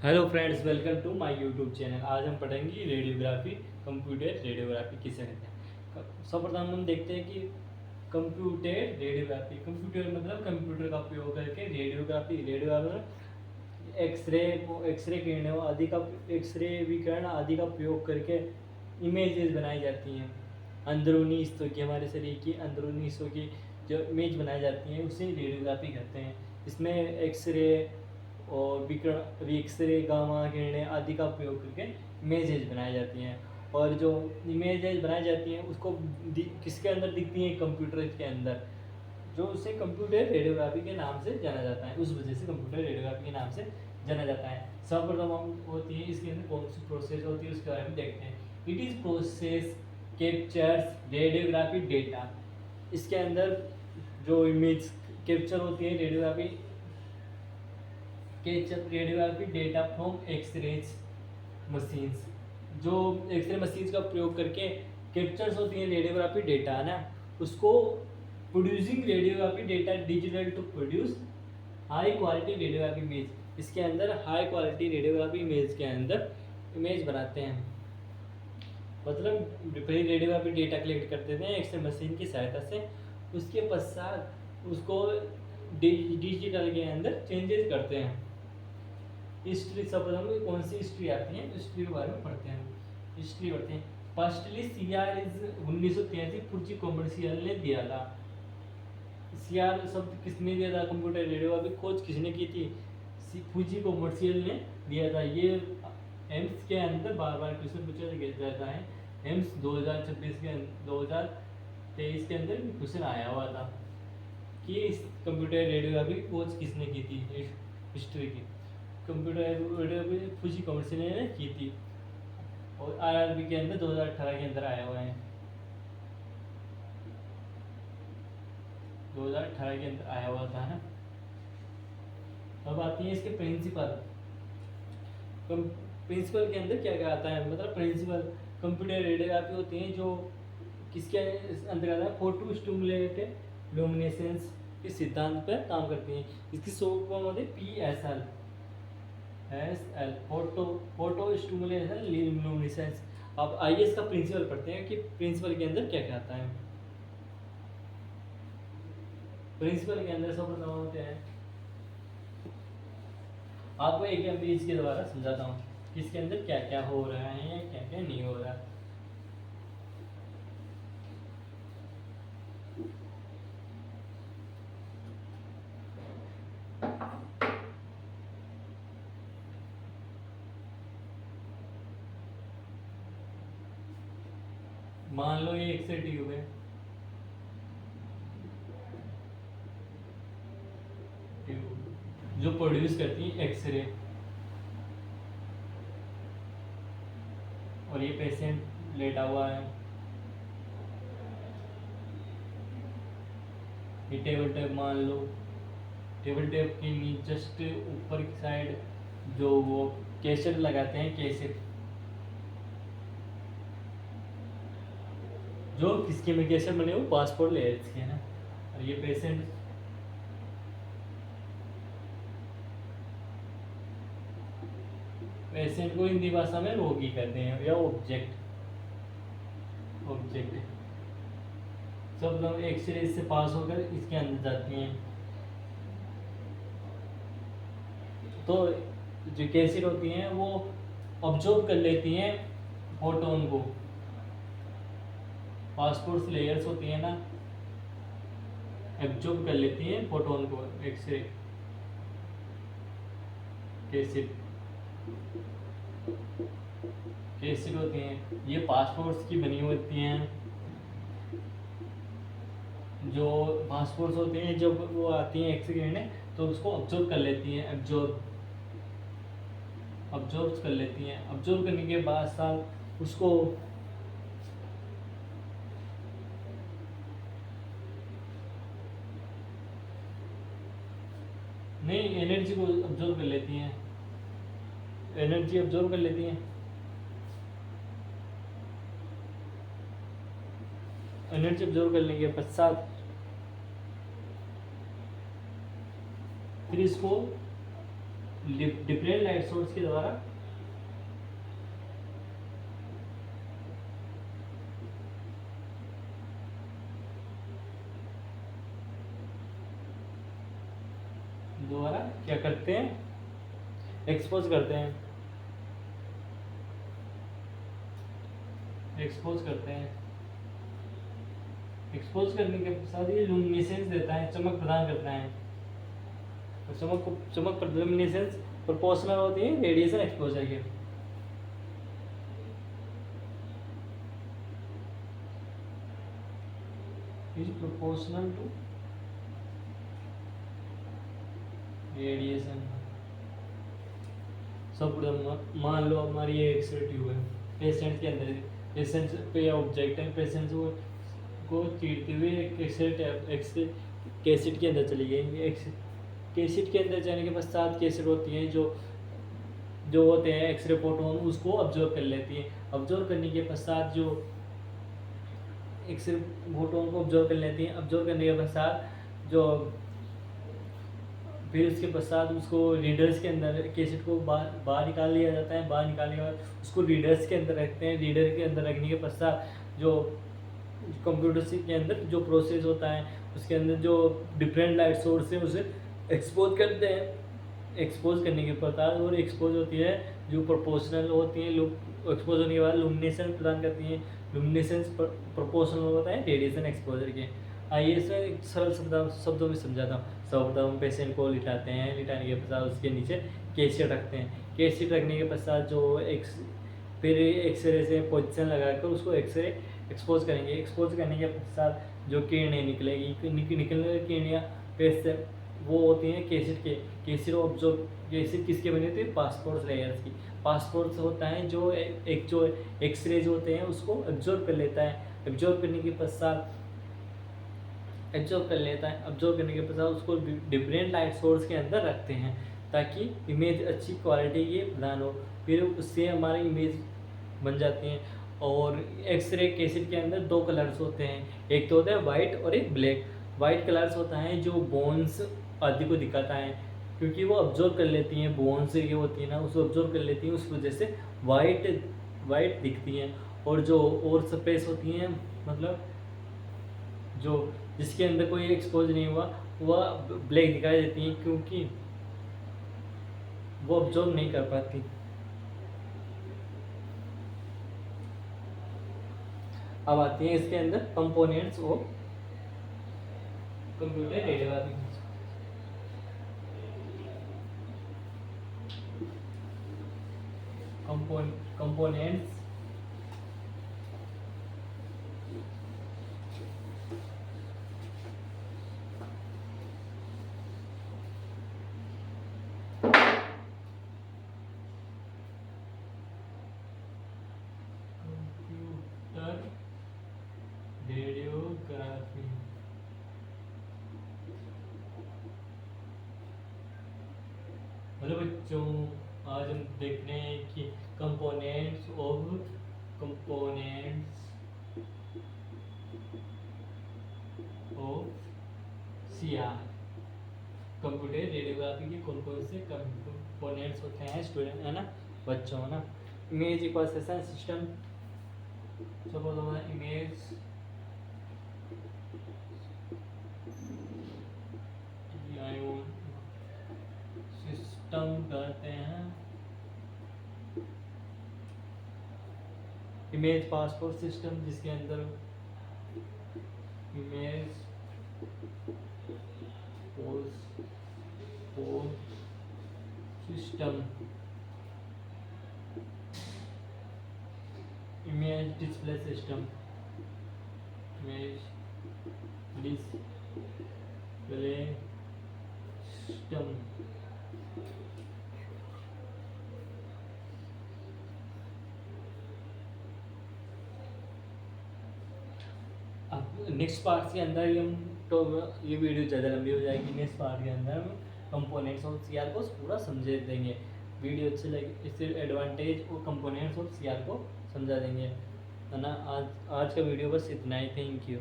Hello friends, welcome to my YouTube channel. आज हम पढ़ेंगे रेडियोग्राफी, कंप्यूटर रेडियोग्राफी किसे कहते हैं। सर्वप्रथम हम देखते हैं कि कंप्यूटर रेडियोग्राफी, कंप्यूटर मतलब कंप्यूटर का उपयोग करके रेडियोग्राफी, रेडियोग्राफी एक्सरे किरणों आदि का, एक्सरे विकिरण आदि का उपयोग करके इमेजेस बनाई जाती हैं। अंदरूनी हिस्सों की, हमारे शरीर की अंदरूनी हिस्सों की जो इमेज बनाई जाती हैं उसे रेडियोग्राफी कहते हैं। इसमें एक्सरे और विकिरण, एक्सरे, गामा किरणें आदि का उपयोग करके इमेजेज बनाई जाती हैं। और जो इमेजेज बनाई जाती हैं उसको किसके अंदर दिखती हैं? कंप्यूटर के अंदर, जो उसे कंप्यूटर रेडियोग्राफी के नाम से जाना जाता है। उस वजह से कंप्यूटर रेडियोग्राफी के नाम से जाना जाता है। सर्वप्रथम हम होती है इसके अंदर कौन सी प्रोसेस होती है उसके बारे में देखते हैं। It is process captures radiography data. इसके अंदर जो इमेज कैप्चर होती है radiography radiography data from x-rays machines, जो एक्सरे मशीन्स का प्रयोग करके कैप्चर्स होती हैं रेडियोग्राफी डेटा, है ना, उसको producing radiography data digital to produce high quality radiography image. इसके अंदर हाई क्वालिटी रेडियोग्राफी इमेज के अंदर इमेज बनाते हैं। मतलब रेडियोग्राफी डेटा कलेक्ट करते थे एक्सरे मशीन की सहायता से, उसके पश्चात उसको डिजिटल के अंदर चेंजेस करते हैं। हिस्ट्री, सर्वप्रथम कौन सी हिस्ट्री आती है, हिस्ट्री के बारे में पढ़ते हैं। हिस्ट्री पढ़ते हैं। फर्स्टली सीआर इज 1983 पुर्ची कॉमर्शियल ने दिया था। सीआर शब्द किसने दिया था? कंप्यूटर रेडियो की खोज किसने की थी? फूजी कॉमर्शियल ने दिया था। ये एम्स के अंदर बार बार क्वेश्चन पूछा जाता है। एम्स 2026 के 2023 के अंदर क्वेश्चन आया हुआ था कि इस कंप्यूटर रेडियोग्राफी खोज किसने की थी, हिस्ट्री की। कंप्यूटर रेडियोग्राफी फूजी कॉमर्शियल ने की थी और आईआरबी के अंदर 2018 के अंदर आया हुआ है। 2018 के अंदर आया हुआ था, है। अब आती है इसके प्रिंसिपल। प्रिंसिपल के अंदर क्या क्या आता है? मतलब प्रिंसिपल कंप्यूटर रेडियोग्राफी होती हैं जो किसके अंदर आता है? फोटो स्टिमुलेटेड लुमिनेसेंस के सिद्धांत पर काम करती हैं। इसकी शॉर्ट फॉर्म होती है PSL, फोटो स्टिमुलेशन लुमिनेसेंस। अब आइए इसका प्रिंसिपल पढ़ते हैं कि प्रिंसिपल के अंदर क्या क्या आता है। प्रिंसिपल के अंदर सब होते हैं, आपको एक इमेज के द्वारा समझाता हूँ कि इसके अंदर क्या क्या हो रहा है, क्या क्या नहीं हो रहा। मान लो ये एक्सरे ट्यूब है, ट्यूब जो प्रोड्यूस करती है एक्सरे, और ये पेशेंट लेटा हुआ है। ये टेबल टैप मान लो, टेबल टैप की नीचे जस्ट ऊपर की साइड जो वो कैसेट लगाते हैं, कैसेट जो किसके में कैसेट बने वो पासपोर्ट ले के, है ना। और ये पेशेंट को हिंदी भाषा में रोगी कहते हैं या ऑब्जेक्ट। ऑब्जेक्ट सब लोग एक्सरे से पास होकर इसके अंदर जाती हैं। तो जो कैसेट होती हैं वो ऑब्जर्व कर लेती हैं फोटोन को। पासपोर्ट लेयर्स होती है ना, एब्जॉर्ब कर लेती हैं फोटोन को। एक्सरे कैसेट कैसेट होती हैं, ये पासपोर्ट्स की बनी होती हैं। जो पासपोर्ट्स होते हैं जब वो आती हैं एक्सरे किरणें तो उसको ऑब्जर्व कर लेती हैं। ऑब्जर्व कर लेती हैं। ऑब्जर्व करने के बाद साथ उसको नहीं, एनर्जी को ऑब्जर्व कर लेती हैं। एनर्जी ऑब्जर्व कर लेती हैं। एनर्जी ऑब्जर्व करने के पश्चात फिर इसको डिफरेंट लाइट सोर्स के द्वारा क्या करते हैं, एक्सपोज करते हैं, एक्सपोज करते हैं। एक्सपोज करने के साथ ये लुमिनेसेंस देता है, चमक प्रदान करता है। तो चमक लुमिनेसेंस प्रोपोर्शनल होती है रेडिएशन एक्सपोजर के। Is proportional to radiation. सब मान लो हमारी ये एक्सरे ट्यूब है, पेशेंट के अंदर, पेशेंट पे ऑब्जेक्ट है, पेशेंट को चीरते हुए एक्सरे कैसेट के अंदर चली गई। कैसेट के अंदर जाने के पश्चात कैसेट होती है जो होते हैं एक्सरे फोटोन, उसको ऑब्जर्व कर लेती है। ऑब्जर्व करने के पश्चात जो एक्सरे फोटोन को ऑब्जर्व कर लेती है, ऑब्जर्व करने के पश्चात जो फिर उसके पश्चात उसको रीडर्स के अंदर कैसेट को बाहर निकाल लिया जाता है। बाहर निकालने के बाद उसको रीडर्स के अंदर रखते हैं। रीडर के अंदर रखने के पश्चात जो कंप्यूटर के अंदर जो प्रोसेस होता है, उसके अंदर जो डिफरेंट लाइट सोर्स है उसे एक्सपोज करते हैं। एक्सपोज करने के पश्चात और एक्सपोज होती है जो प्रोपोर्शनल होती है, एक्सपोज होने के बाद लुमिनेशन प्रदान करती हैं। लुमिनेसेंस प्रोपोर्शनल होता है रेडिएशन एक्सपोजर के। आइए इसे एक सरल शब्दों में समझाता हूँ। सर्वप्रथम पेशेंट को लिटाते हैं, लिटाने के पश्चात उसके नीचे कैसेट रखते हैं। कैसेट रखने के पश्चात जो फिर एक्सरे से पोजीशन लगाकर उसको एक्सरे एक्सपोज करेंगे। एक्सपोज करने के पश्चात जो किरणें निकलेगी, निकलने की किरणें पेश वो होती हैं कैसेट के। कैसेट किसके बने होते हैं, पासपोर्ट लेयर्स की। पासपोर्ट होता है जो एक्सरेज होते हैं उसको एब्जॉर्ब कर लेता है। एब्जॉर्ब करने के पश्चात ऑब्जर्व करने के पश्चात उसको डिफरेंट लाइट सोर्स के अंदर रखते हैं ताकि इमेज अच्छी क्वालिटी की प्रदान हो। फिर उससे हमारी इमेज बन जाती हैं। और एक्सरे कैसेट के अंदर दो कलर्स होते हैं, एक तो होता है वाइट और एक ब्लैक। वाइट कलर्स होता है जो बोन्स आदि को दिखाता है, क्योंकि वो ऑब्जर्व कर लेती हैं, बोन्स ये होती है ना, उसको ऑब्जर्व कर लेती हैं, उस वजह से वाइट दिखती हैं। और जो और स्पेस होती हैं, मतलब जो जिसके अंदर कोई एक्सपोज नहीं हुआ वह ब्लैक दिखाई देती हैं, क्योंकि वो ऑब्जर्व नहीं कर पाती। अब आती हैं इसके अंदर components of computer radiography. Components radiography. Hello बच्चों, आज हम देख रहे हैं कि components of CR, computer radiography के कौन कौन से कंपोनेंट्स होते हैं स्टूडेंट, है ना बच्चों, है ना। इमेज प्रोसेसिंग सिस्टम, सपोज हमारा इमेज सिस्टम कहते हैं। इमेज पासपोर्ट सिस्टम, जिसके अंदर image system, image display system, image display system. अब नेक्स्ट पार्ट के अंदर ही हम तो ये वीडियो ज़्यादा लंबी हो जाएगी। नेक्स्ट पार्ट के अंदर हम कंपोनेंट्स ऑफ सीआर को पूरा समझा देंगे। वीडियो अच्छी लगी इससे एडवांटेज और कंपोनेंट्स ऑफ सीआर को समझा देंगे, है ना। आज का वीडियो बस इतना ही। Thank you.